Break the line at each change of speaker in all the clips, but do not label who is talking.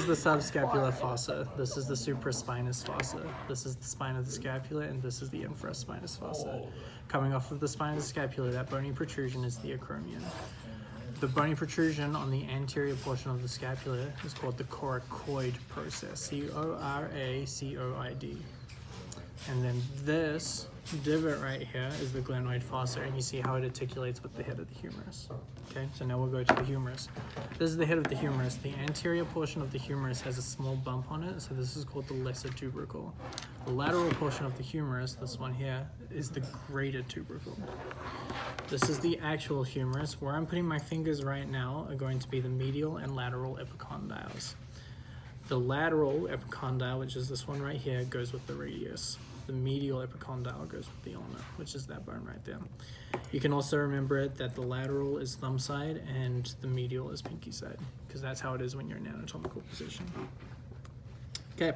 is the subscapular fossa. This is the supraspinous fossa. This is the spine of the scapula, and this is the infraspinous fossa. Coming off of the spine of the scapula, that bony protrusion is the acromion. The bony protrusion on the anterior portion of the scapula is called the coracoid process, C-O-R-A-C-O-I-D. And then this divot right here is the glenoid fossa, and you see how it articulates with the head of the humerus. Okay, so now we'll go to the humerus. This is the head of the humerus. The anterior portion of the humerus has a small bump on it, so this is called the lesser tubercle. The lateral portion of the humerus, this one here, is the greater tubercle. This is the actual humerus. Where I'm putting my fingers right now are going to be the medial and lateral epicondyles. The lateral epicondyle, which is this one right here, goes with the radius. The medial epicondyle goes with the ulna, which is that bone right there. You can also remember it that the lateral is thumb side and the medial is pinky side, because that's how it is when you're in anatomical position. Okay.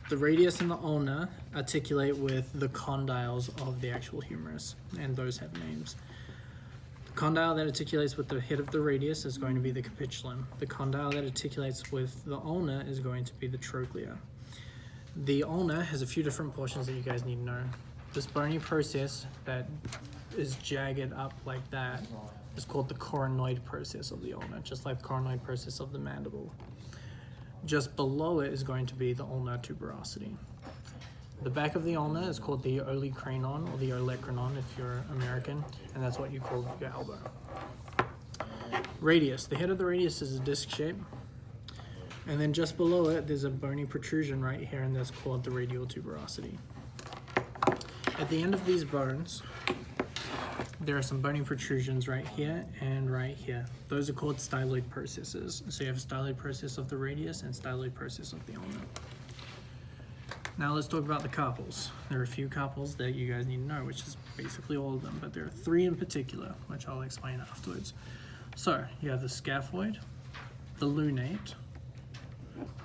The radius and the ulna articulate with the condyles of the actual humerus, and those have names. The condyle that articulates with the head of the radius is going to be the capitulum. The condyle that articulates with the ulna is going to be the trochlea. The ulna has a few different portions that you guys need to know. This bony process that is jagged up like that is called the coronoid process of the ulna, just like the coronoid process of the mandible. Just below it is going to be the ulnar tuberosity. The back of the ulna is called the olecranon or the olecranon if you're American, and that's what you call your elbow. Radius. The head of the radius is a disc shape, and then just below it there's a bony protrusion right here, and that's called the radial tuberosity. At the end of these bones, there are some bony protrusions right here and right here. Those are called styloid processes. So you have a styloid process of the radius and styloid process of the ulna. Now let's talk about the carpals. There are a few carpals that you guys need to know, which is basically all of them, but there are three in particular, which I'll explain afterwards. So you have the scaphoid, the lunate,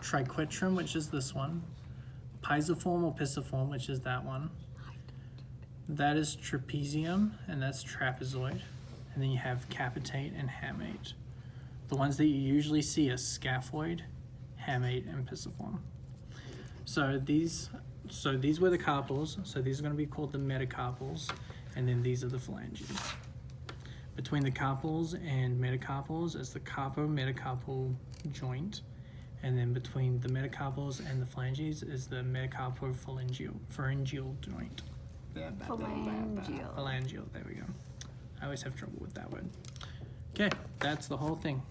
triquetrum, which is this one, pisiform or pisiform, which is that one. That is trapezium, and that's trapezoid. And then you have capitate and hamate. The ones that you usually see are scaphoid, hamate, and pisiform. So these were the carpals. So these are going to be called the metacarpals, and then these are the phalanges. Between the carpals and metacarpals is the carpo-metacarpal joint, and then between the metacarpals and the phalanges is the metacarpophalangeal joint. Phalangeal, there we go. I always have trouble with that word. Okay, that's the whole thing.